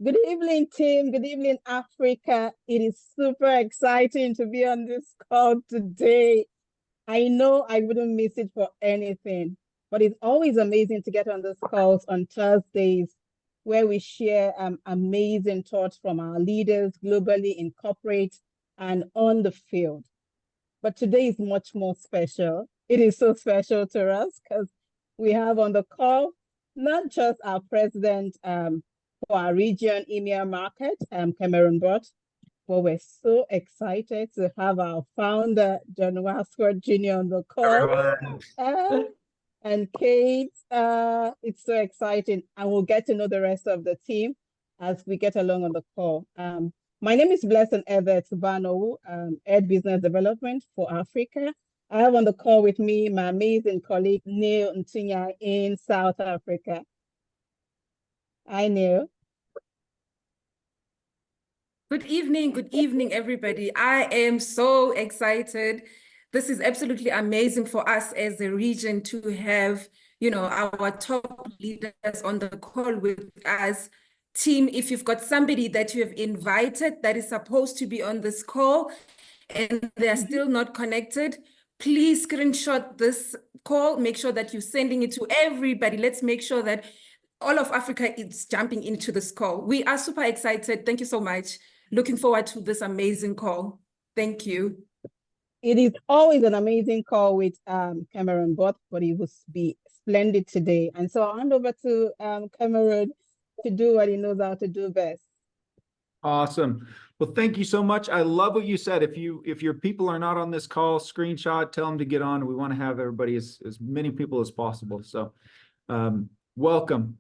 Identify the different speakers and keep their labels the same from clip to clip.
Speaker 1: Good evening, team. Good evening, Africa. It is super exciting to be on this call today. I know I wouldn't miss it for anything, but it's always amazing to get on these calls on Thursdays where we share amazing thoughts from our leaders globally in corporate and on the field. But today is much more special. It is so special to us because we have on the call not just our president for our region, EMEA market, Cameron Bott, but we're so excited to have our founder, John Wadsworth Jr. on the call. And Kate, it's so exciting. And we'll get to know the rest of the team as we get along on the call. My name is Blessing Everett Bano, Head Business Development for Africa. I have on the call with me my amazing colleague, Neil Ntinya in South Africa. Hi, Neil.
Speaker 2: Good evening, everybody. I am so excited. This is absolutely amazing for us as a region to have, our top leaders on the call with us. Team, if you've got somebody that you have invited that is supposed to be on this call and they're still not connected, please screenshot this call. Make sure that you're sending it to everybody. Let's make sure that all of Africa is jumping into this call. We are super excited. Thank you so much. Looking forward to this amazing call. Thank you.
Speaker 1: It is always an amazing call with Cameron Bott, but it will be splendid today. And so I'll hand over to Cameron to do what he knows how to do best.
Speaker 3: Awesome. Well, thank you so much. I love what you said. If your people are not on this call, screenshot, tell them to get on. We want to have everybody, as many people as possible. So welcome.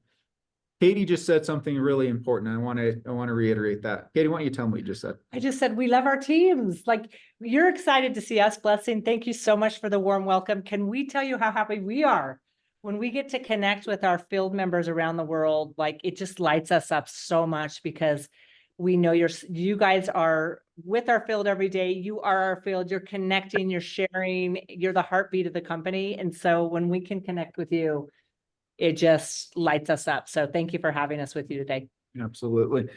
Speaker 3: Katie just said something really important. I want to reiterate that. Katie, why don't you tell me what you just said?
Speaker 4: I just said we love our teams. Like, you're excited to see us, Blessing. Thank you so much for the warm welcome. Can we tell you how happy we are when we get to connect with our field members around the world? Like, it just lights us up so much because we know you guys are with our field every day. You are our field. You're connecting, you're sharing, you're the heartbeat of the company. And so when we can connect with you, it just lights us up. So thank you for having us with you today.
Speaker 3: Absolutely.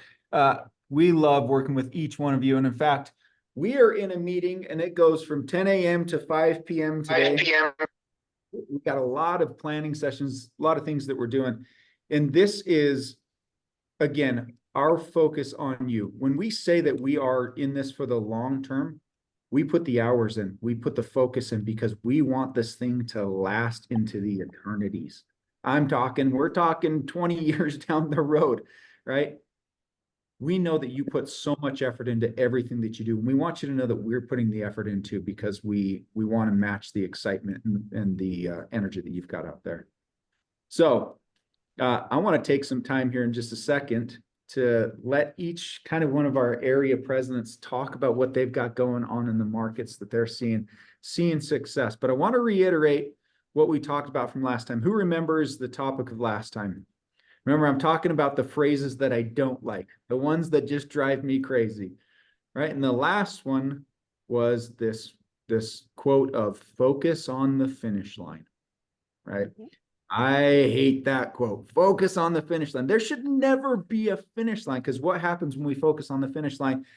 Speaker 3: We love working with each one of you. And in fact, we are in a meeting and it goes from 10 a.m. to 5 p.m. today. 5 p.m. We've got a lot of planning sessions, a lot of things that we're doing. And this is, again, our focus on you. When we say that we are in this for the long term, we put the hours in, we put the focus in because we want this thing to last into the eternities. We're talking 20 years down the road, right? We know that you put so much effort into everything that you do. And we want you to know that we're putting the effort into because we want to match the excitement and the energy that you've got out there. So I want to take some time here in just a second to let each kind of one of our area presidents talk about what they've got going on in the markets that they're seeing success. But I want to reiterate what we talked about from last time. Who remembers the topic of last time? Remember, I'm talking about the phrases that I don't like, the ones that just drive me crazy, right? And the last one was this quote of focus on the finish line, right? I hate that quote, focus on the finish line. There should never be a finish line because what happens when we focus on the finish line?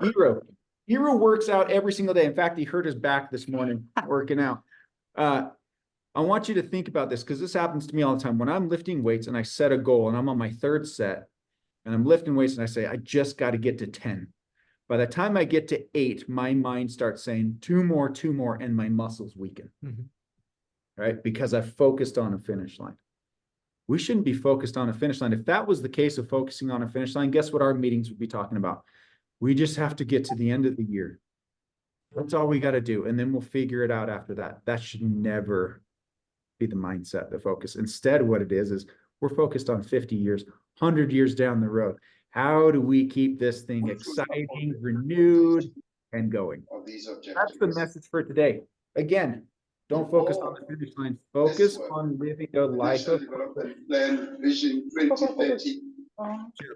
Speaker 3: Hero works out every single day. In fact, he hurt his back this morning working out. I want you to think about this because this happens to me all the time. When I'm lifting weights and I set a goal and I'm on my third set and I'm lifting weights and I say, I just got to get to 10. By the time I get to 8, my mind starts saying 2 more, and my muscles weaken, right? Because I've focused on a finish line. We shouldn't be focused on a finish line. If that was the case of focusing on a finish line, guess what our meetings would be talking about? We just have to get to the end of the year. That's all we got to do. And then we'll figure it out after that. That should never be the mindset, the focus. Instead, what it is we're focused on 50 years, 100 years down the road. How do we keep this thing exciting, renewed, and going? That's the message for today. Again, don't focus on the finish line. Focus on living a life of
Speaker 5: Plan Vision 2030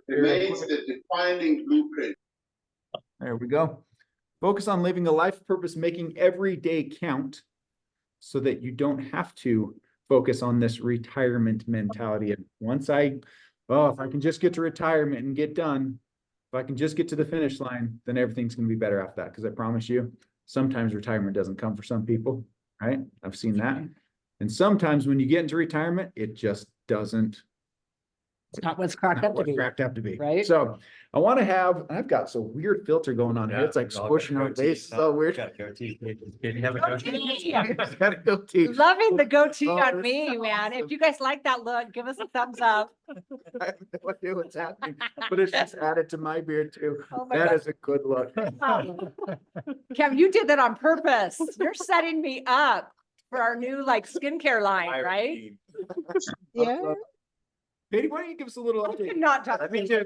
Speaker 5: remains the defining blueprint.
Speaker 3: There we go. Focus on living a life of purpose, making every day count, so that you don't have to focus on this retirement mentality. And once I oh, if I can just get to retirement and get done, if I can just get to the finish line, then everything's going to be better after that. Because I promise you, sometimes retirement doesn't come for some people, right? I've seen that. And sometimes when you get into retirement, it just doesn't.
Speaker 4: It's not what's cracked up to be.
Speaker 3: Cracked up to be.
Speaker 4: Right?
Speaker 3: So I want to have, I've got some weird filter going on here. It's like squishing our face. So weird.
Speaker 6: Got a goatee. Did you have a goatee?
Speaker 3: Got a goatee.
Speaker 4: Loving the goatee
Speaker 3: Oh,
Speaker 4: on
Speaker 3: it's
Speaker 4: me, man. If you guys like that look, give us a thumbs up.
Speaker 3: I have no idea what's happening, but it's just added to my beard too.
Speaker 4: Oh my
Speaker 3: That
Speaker 4: God.
Speaker 3: is a good look.
Speaker 4: Kevin, you did that on purpose. You're setting me up for our new like skincare line, right?
Speaker 1: Yeah.
Speaker 3: Katie, why don't you give us a little
Speaker 4: I
Speaker 3: update?
Speaker 4: could not talk.
Speaker 6: Let me do.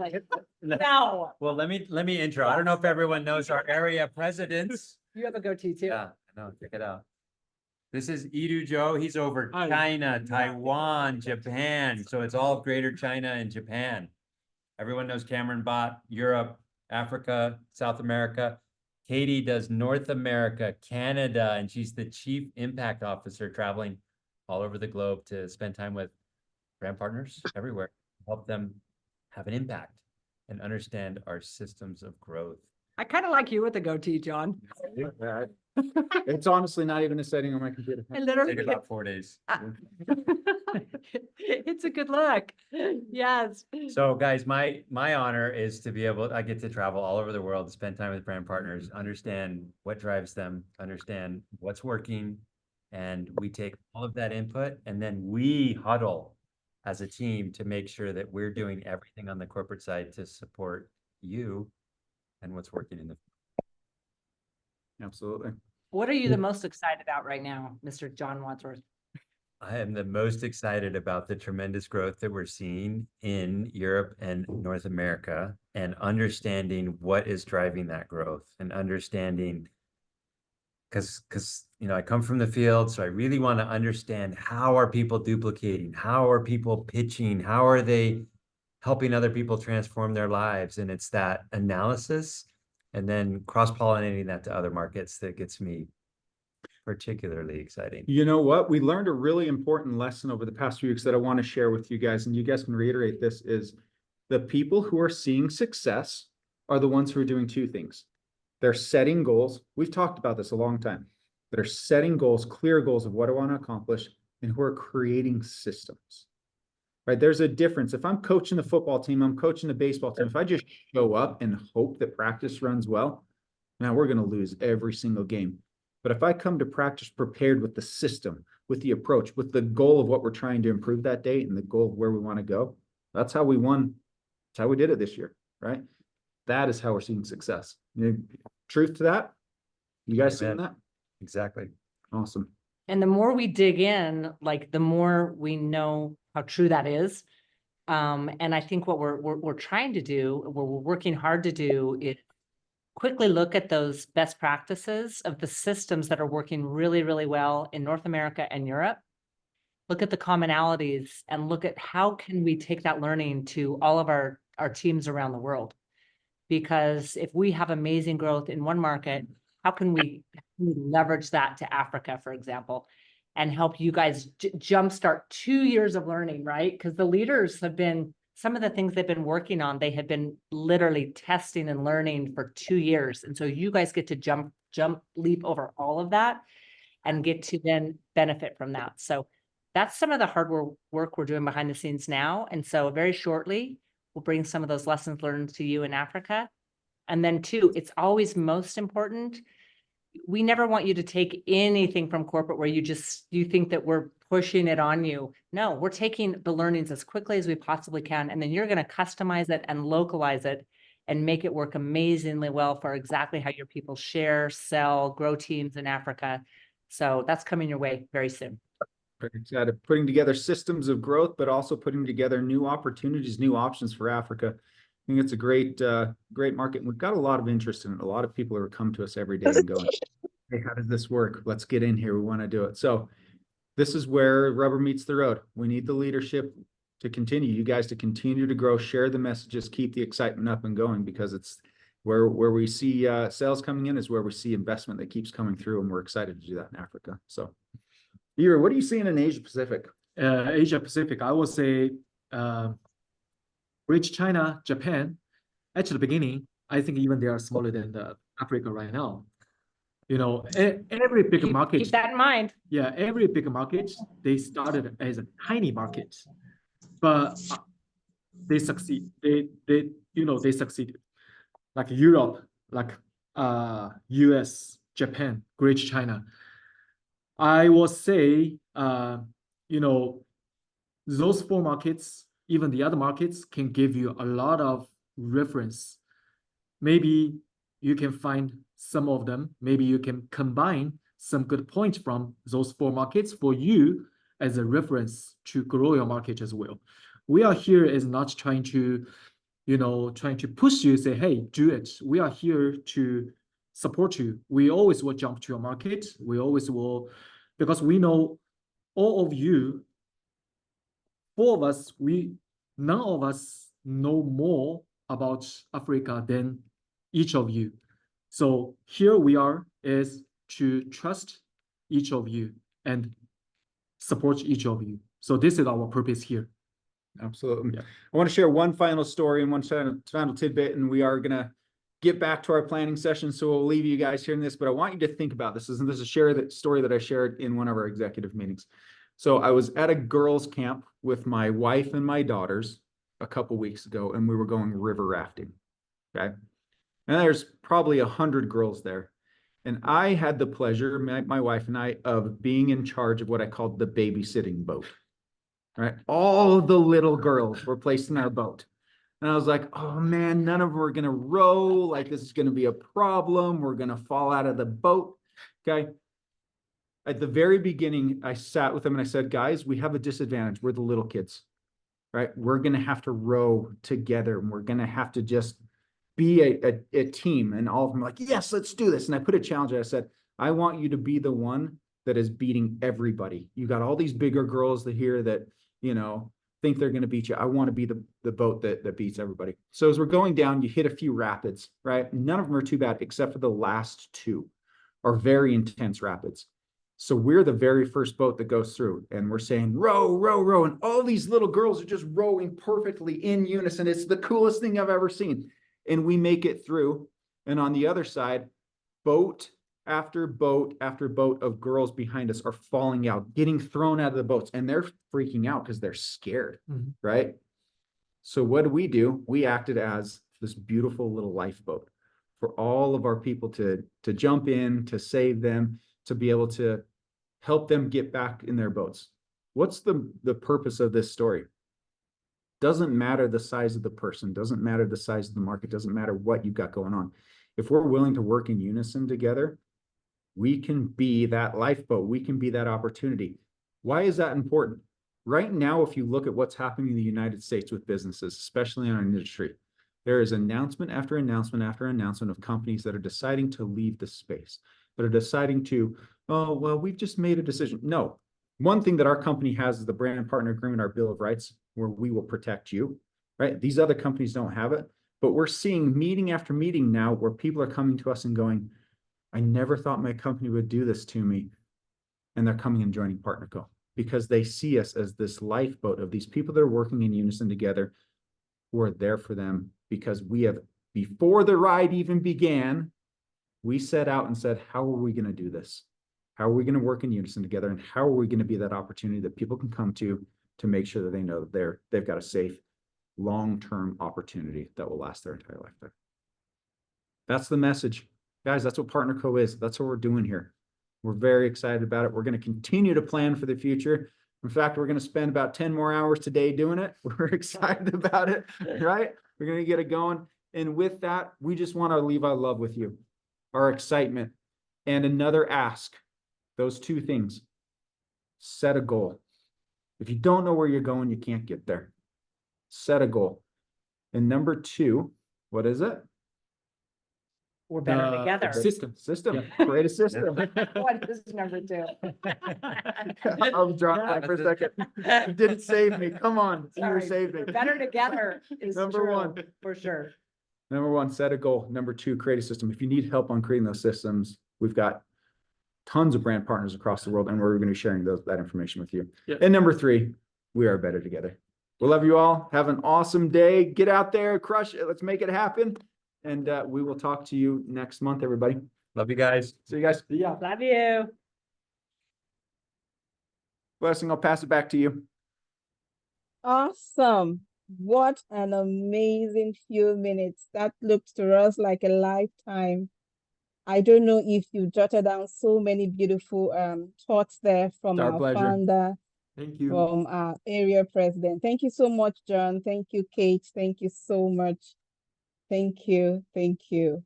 Speaker 4: No,
Speaker 6: Well, let me intro. I don't know if everyone knows our area presidents.
Speaker 4: you have a goatee too.
Speaker 6: Yeah, no, check it out. This is Idu Joe. He's over
Speaker 4: Hi.
Speaker 6: China, Taiwan, Japan. So it's all of Greater China and Japan. Everyone knows Cameron Bott, Europe, Africa, South America. Katie does North America, Canada, and she's the Chief Impact Officer traveling all over the globe to spend time with brand partners everywhere, help them have an impact and understand our systems of growth.
Speaker 4: I kind of like you with the goatee, John.
Speaker 3: It's honestly not even a setting on my computer.
Speaker 4: I literally.
Speaker 6: Take about 4 days.
Speaker 4: It's a good look. Yes.
Speaker 6: So guys, my honor is to be able, I get to travel all over the world, spend time with brand partners, understand what drives them, understand what's working. And we take all of that input and then we huddle as a team to make sure that we're doing everything on the corporate side to support you and what's working in the.
Speaker 3: Absolutely.
Speaker 4: What are you the most excited about right now, Mr. John Wadsworth?
Speaker 6: I am the most excited about the tremendous growth that we're seeing in Europe and North America and understanding what is driving that growth and understanding because I come from the field, so I really want to understand how are people duplicating, how are people pitching, how are they helping other people transform their lives, and it's that analysis and then cross-pollinating that to other markets that gets me particularly exciting.
Speaker 3: You know what? We learned a really important lesson over the past few weeks that I want to share with you guys, and you guys can reiterate this, is the people who are seeing success are the ones who are doing two things. They're setting goals. We've talked about this a long time. They're setting goals, clear goals of what I want to accomplish, and who are creating systems. Right? There's a difference. If I'm coaching the football team, I'm coaching the baseball team. If I just show up and hope that practice runs well, now we're going to lose every single game. But if I come to practice prepared with the system, with the approach, with the goal of what we're trying to improve that day and the goal of where we want to go, that's how we won. That's how we did it this year, right? That is how we're seeing success. Truth to that? You guys seeing that?
Speaker 6: Exactly.
Speaker 3: Awesome.
Speaker 4: And the more we dig in, like the more we know how true that is. And I think what we're trying to do, what we're working hard to do is quickly look at those best practices of the systems that are working really, really well in North America and Europe. Look at the commonalities and look at how can we take that learning to all of our teams around the world. Because if we have amazing growth in one market, how can we leverage that to Africa, for example, and help you guys jumpstart 2 years of learning, right? Because the leaders have been, some of the things they've been working on, they have been literally testing and learning for 2 years. And so you guys get to leap over all of that and get to then benefit from that. So that's some of the hard work we're doing behind the scenes now. And so very shortly, we'll bring some of those lessons learned to you in Africa. And then two, it's always most important. We never want you to take anything from corporate where you think that we're pushing it on you. No, we're taking the learnings as quickly as we possibly can. And then you're going to customize it and localize it and make it work amazingly well for exactly how your people share, sell, grow teams in Africa. So that's coming your way very soon.
Speaker 3: Very excited. Putting together systems of growth, but also putting together new opportunities, new options for Africa. I think it's a great market. And we've got a lot of interest in it. A lot of people are come to us every day and going, hey, how does this work? Let's get in here. We want to do it. So this is where rubber meets the road. We need the leadership to continue, you guys to continue to grow, share the messages, keep the excitement up and going, because it's where we see sales coming in is where we see investment that keeps coming through. And we're excited to do that in Africa. So Ira, what are you seeing in Asia Pacific?
Speaker 7: Asia Pacific, I would say Great China, Japan, at the beginning, I think even they are smaller than Africa right now. You know, every big market.
Speaker 4: Keep that in mind.
Speaker 7: Yeah, every big market, they started as a tiny market, but they succeed. They succeeded. Like Europe, like US, Japan, Great China. I will say, those four markets, even the other markets, can give you a lot of reference. Maybe you can find some of them. Maybe you can combine some good points from those four markets for you as a reference to grow your market as well. We are here is not trying to, trying to push you, say, hey, do it. We are here to support you. We always will jump to your market. We always will, because we know all of you, four of us, none of us know more about Africa than each of you. So here we are is to trust each of you and support each of you. So this is our purpose here.
Speaker 3: Absolutely.
Speaker 7: Yeah.
Speaker 3: I want to share one final story and one final tidbit, and we are going to get back to our planning session. So we'll leave you guys hearing this, but I want you to think about this. This is a story that I shared in one of our executive meetings. So I was at a girls' camp with my wife and my daughters a couple weeks ago, and we were going river rafting. Okay. And there's probably 100 girls there. And I had the pleasure, my wife and I, of being in charge of what I called the babysitting boat. Right? All of the little girls were placed in our boat. And I was like, oh man, none of them are going to row. Like, this is going to be a problem. We're going to fall out of the boat. Okay. At the very beginning, I sat with them and I said, guys, we have a disadvantage. We're the little kids, right? We're going to have to row together, and we're going to have to just be a team. And all of them were like, yes, let's do this. And I put a challenge. I said, I want you to be the one that is beating everybody. You got all these bigger girls that here that, think they're going to beat you. I want to be the boat that beats everybody. So as we're going down, you hit a few rapids, right? None of them are too bad, except for the last two are very intense rapids. So we're the very first boat that goes through, and we're saying, row, row, row. And all these little girls are just rowing perfectly in unison. It's the coolest thing I've ever seen. And we make it through. And on the other side, boat after boat after boat of girls behind us are falling out, getting thrown out of the boats, and they're freaking out because they're scared, right? So what do? We acted as this beautiful little lifeboat for all of our people to jump in, to save them, to be able to help them get back in their boats. What's the purpose of this story? Doesn't matter the size of the person, doesn't matter the size of the market, doesn't matter what you've got going on. If we're willing to work in unison together, we can be that lifeboat. We can be that opportunity. Why is that important? Right now, if you look at what's happening in the United States with businesses, especially in our industry, there is announcement after announcement after announcement of companies that are deciding to leave the space, that are deciding to, oh, well, we've just made a decision. No. One thing that our company has is the brand partner agreement, our Bill of Rights, where we will protect you, right? These other companies don't have it, but we're seeing meeting after meeting now where people are coming to us and going, I never thought my company would do this to me. And they're coming and joining PartnerCo because they see us as this lifeboat of these people that are working in unison together. We're there for them because we have, before the ride even began, we set out and said, how are we going to do this? How are we going to work in unison together? And how are we going to be that opportunity that people can come to make sure that they know that they've got a safe, long-term opportunity that will last their entire lifetime. That's the message. Guys, that's what PartnerCo is. That's what we're doing here. We're very excited about it. We're going to continue to plan for the future. In fact, we're going to spend about 10 more hours today doing it. We're excited about it, right? We're going to get it going. And with that, we just want to leave our love with you, our excitement, and another ask. Those two things. Set a goal. If you don't know where you're going, you can't get there. Set a goal. And number two, what is it?
Speaker 4: We're better together.
Speaker 7: System.
Speaker 3: Yeah. Create a system.
Speaker 4: What is number two?
Speaker 3: I'll drop that for a second. You didn't save me. Come on. You saved me.
Speaker 4: Better together is
Speaker 3: Number
Speaker 4: true,
Speaker 3: one.
Speaker 4: for sure.
Speaker 3: Number one, set a goal. Number two, create a system. If you need help on creating those systems, we've got tons of brand partners across the world, and we're going to be sharing that information with you.
Speaker 7: Yeah.
Speaker 3: And number three, we are better together. We love you all. Have an awesome day. Get out there, crush it. Let's make it happen. And we will talk to you next month, everybody.
Speaker 6: Love you guys.
Speaker 3: See you guys.
Speaker 7: See ya.
Speaker 4: Love you.
Speaker 3: Blessing, I'll pass it back to you.
Speaker 1: Awesome. What an amazing few minutes. That looks to us like a lifetime. I don't know if you jotted down so many beautiful thoughts there from
Speaker 3: It's our
Speaker 1: our
Speaker 3: pleasure.
Speaker 1: founder,
Speaker 7: Thank you.
Speaker 1: from our area president. Thank you so much, John. Thank you, Kate. Thank you so much. Thank you. Thank you.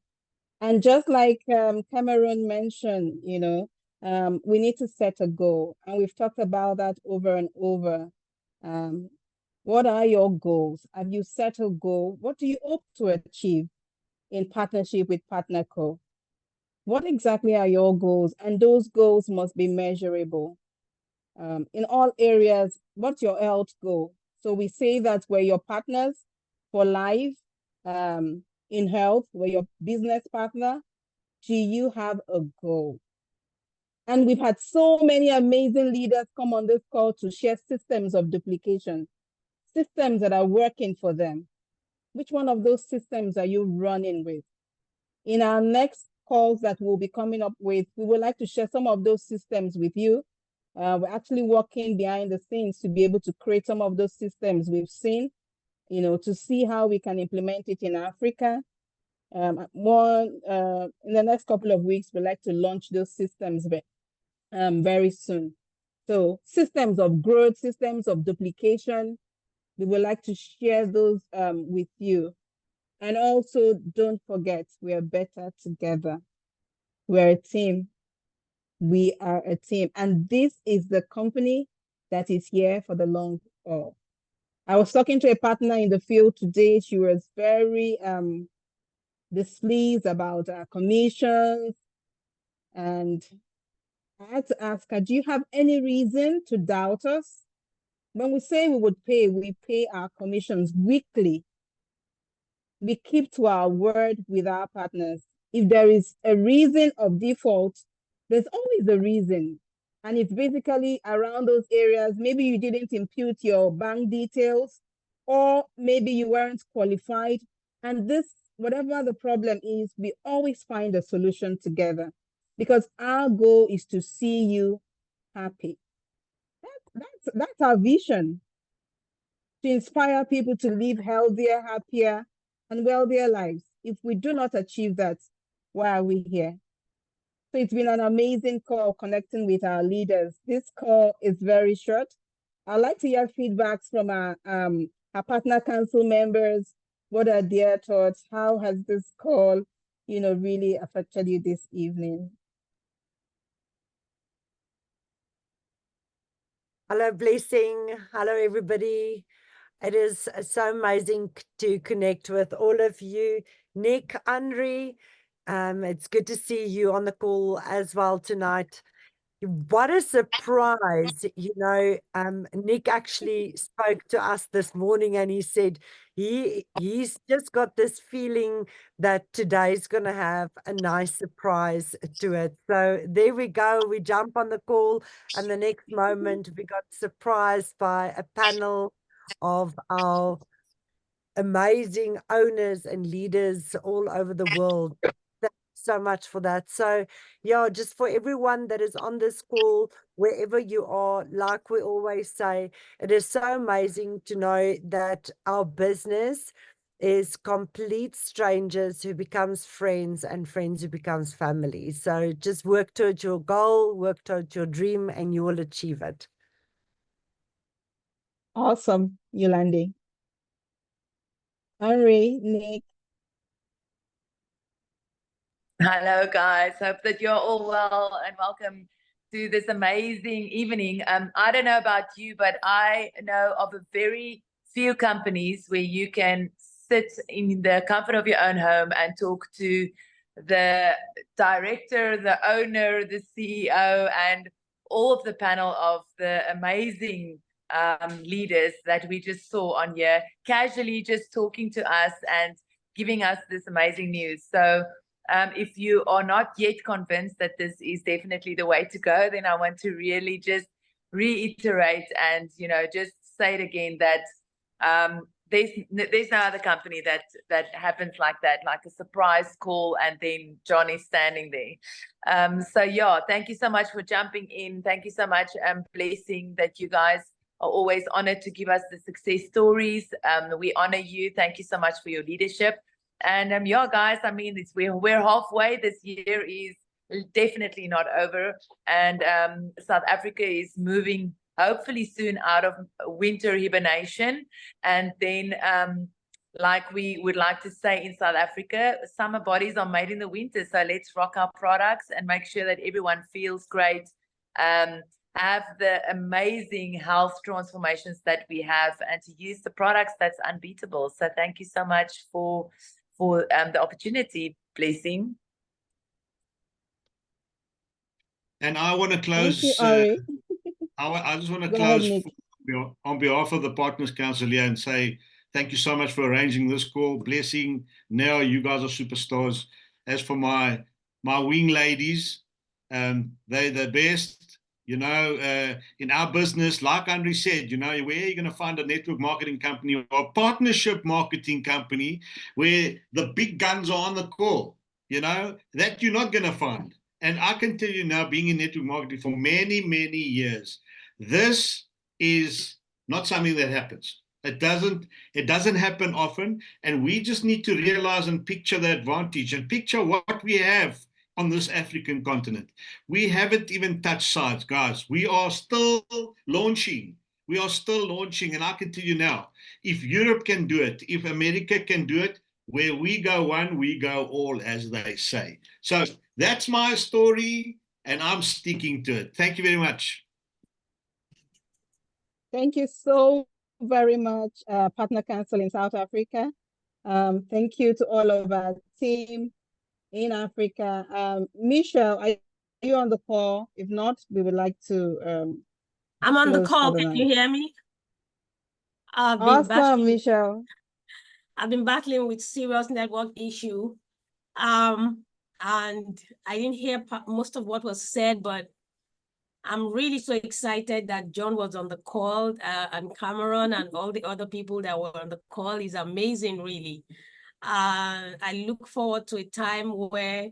Speaker 1: And just like Cameron mentioned, you know, we need to set a goal. And we've talked about that over and over. What are your goals? Have you set a goal? What do you hope to achieve in partnership with PartnerCo? What exactly are your goals? And those goals must be measurable. In all areas, what's your health goal? So we say that we're your partners for life, in health, we're your business partner. Do you have a goal? And we've had so many amazing leaders come on this call to share systems of duplication, systems that are working for them. Which one of those systems are you running with? In our next calls that we'll be coming up with, we would like to share some of those systems with you. We're actually working behind the scenes to be able to create some of those systems we've seen, you know, to see how we can implement it in Africa. In the next couple of weeks, we'd like to launch those systems very soon. So systems of growth, systems of duplication, we would like to share those with you. And also, don't forget, we are better together. We're a team. We are a team. And this is the company that is here for the long haul. I was talking to a partner in the field today. She was very displeased about our commissions. And I had to ask her, do you have any reason to doubt us? When we say we pay our commissions weekly. We keep to our word with our partners. If there is a reason of default, there's always a reason. And it's basically around those areas. Maybe you didn't impute your bank details, or maybe you weren't qualified. And this, whatever the problem is, we always find a solution together, because our goal is to see you happy. That's our vision, to inspire people to live healthier, happier, and wealthier lives. If we do not achieve that, why are we here? So it's been an amazing call connecting with our leaders. This call is very short. I'd like to hear feedbacks from our partner council members. What are their thoughts? How has this call, you know, really affected you this evening?
Speaker 8: Hello, Blessing. Hello, everybody. It is so amazing to connect with all of you. Nick, Andre, it's good to see you on the call as well tonight. What a surprise. You know, Nick actually spoke to us this morning and he said he's just got this feeling that today's going to have a nice surprise to it. So there we go. We jump on the call, and the next moment we got surprised by a panel of our amazing owners and leaders all over the world. Thank you so much for that. So yeah, just for everyone that is on this call, wherever you are, like we always say, it is so amazing to know that our business is complete strangers who becomes friends, and friends who becomes family. So just work towards your goal, work towards your dream, and you will achieve it.
Speaker 1: Awesome, Yolande. Henry, Nick.
Speaker 9: Hello, guys. Hope that you're all well and welcome to this amazing evening. I don't know about you, but I know of a very few companies where you can sit in the comfort of your own home and talk to the director, the owner, the CEO, and all of the panel of the amazing leaders that we just saw on here, casually just talking to us and giving us this amazing news. So if you are not yet convinced that this is definitely the way to go, then I want to really just reiterate and, you know, just say it again, that There's no other company that happens like that, like a surprise call and then John is standing there. So yeah, thank you so much for jumping in. Thank you so much, Blessing, that you guys are always honored to give us the success stories. We honor you. Thank you so much for your leadership. And yeah, guys, I mean, we're halfway. This year is definitely not over, and South Africa is moving hopefully soon out of winter hibernation. And then, like we would like to say in South Africa, summer bodies are made in the winter. So let's rock our products and make sure that everyone feels great, have the amazing health transformations that we have, and to use the products that's unbeatable. So thank you so much for the opportunity, Blessing.
Speaker 10: And I want to close.
Speaker 1: Thank you, Ari.
Speaker 10: I just want to
Speaker 1: Go ahead,
Speaker 10: close
Speaker 1: Nick.
Speaker 10: on behalf of the Partners Council here and say thank you so much for arranging this call. Blessing, Nell, you guys are superstars. As for my wing ladies, they're the best. You know, in our business, like Andre said, you know, where are you going to find a network marketing company or a partnership marketing company where the big guns are on the call? You know, that you're not going to find. And I can tell you now, being in network marketing for many, many years, this is not something that happens. It doesn't happen often. And we just need to realize and picture the advantage and picture what we have on this African continent. We haven't even touched sides, guys. We are still launching. We are still launching. And I can tell you now, if Europe can do it, if America can do it, where we go one, we go all, as they say. So that's my story, and I'm sticking to it. Thank you very much.
Speaker 1: Thank you so very much, Partner Council in South Africa. Thank you to all of our team in Africa. Michelle, are you on the call? If not, we would like to
Speaker 11: I'm on the
Speaker 1: close
Speaker 11: call.
Speaker 1: for the
Speaker 11: Can
Speaker 1: night.
Speaker 11: you hear me?
Speaker 1: Awesome, Michelle.
Speaker 11: I've been battling with serious network issue. And I didn't hear most of what was said, but I'm really so excited that John was on the call, and Cameron and all the other people that were on the call. Is amazing, really. I look forward to a time where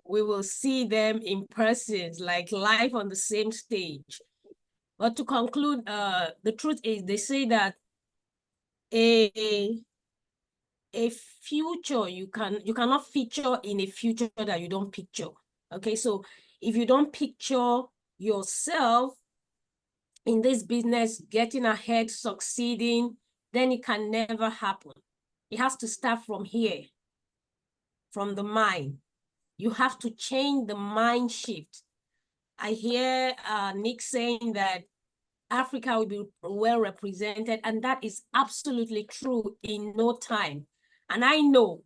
Speaker 11: we will see them in person, like live on the same stage. But to conclude, the truth is, they say that a future you cannot feature in a future that you don't picture. Okay, so if you don't picture yourself in this business, getting ahead, succeeding, then it can never happen. It has to start from here, from the mind. You have to change the mind shift. I hear Nick saying that Africa will be well represented, and that is absolutely true in no time. And I know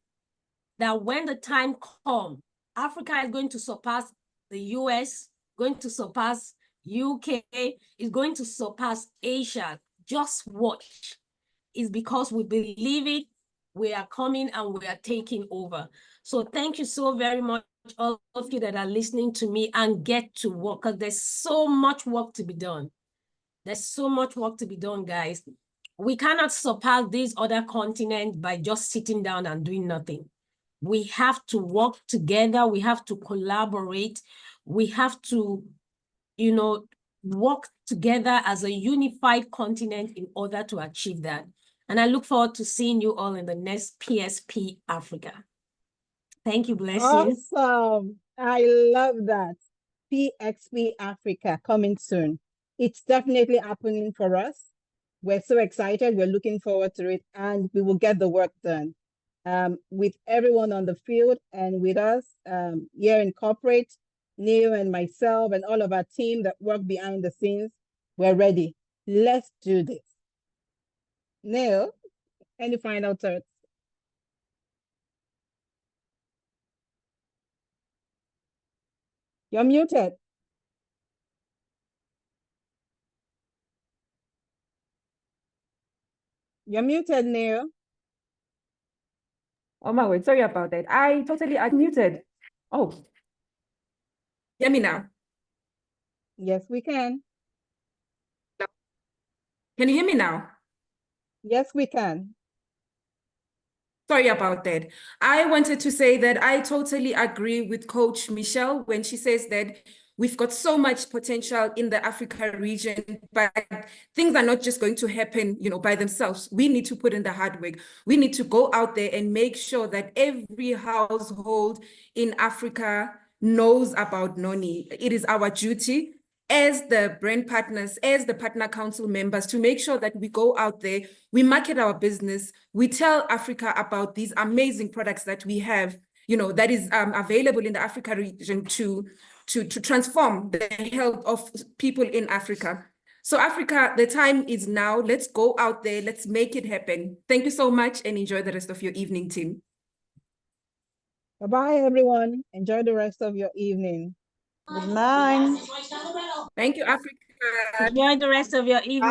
Speaker 11: that when the time comes, Africa is going to surpass the US, going to surpass UK, is going to surpass Asia. Just watch. It's because we believe it, we are coming and we are taking over. So thank you so very much, all of you that are listening to me, and get to work, because there's so much work to be done. There's so much work to be done, guys. We cannot surpass these other continents by just sitting down and doing nothing. We have to work together. We have to collaborate. We have to, you know, work together as a unified continent in order to achieve that. And I look forward to seeing you all in the next PSP Africa. Thank you, blessings.
Speaker 1: Awesome. I love that. PXP Africa coming soon. It's definitely happening for us. We're so excited. We're looking forward to it, and we will get the work done. With everyone on the field and with us here in corporate, Neil and myself and all of our team that work behind the scenes, we're ready. Let's do this. Neil, any final thoughts? You're muted. You're muted, Neil.
Speaker 12: Oh my word, sorry about that. I muted. Oh.
Speaker 2: Hear me now?
Speaker 1: Yes, we can.
Speaker 2: Can you hear me now?
Speaker 1: Yes, we can.
Speaker 2: Sorry about that. I wanted to say that I totally agree with Coach Michelle when she says that we've got so much potential in the Africa region, but things are not just going to happen, by themselves. We need to put in the hard work. We need to go out there and make sure that every household in Africa knows about Noni. It is our duty as the brand partners, as the partner council members, to make sure that we go out there, we market our business, we tell Africa about these amazing products that we have, that is available in the Africa region to transform the health of people in Africa. So Africa, the time is now. Let's go out there. Let's make it happen. Thank you so much and enjoy the rest of your evening, team.
Speaker 1: Bye-bye, everyone. Enjoy the rest of your evening. Good night.
Speaker 2: Thank you, Africa.
Speaker 11: Enjoy the rest of your evening.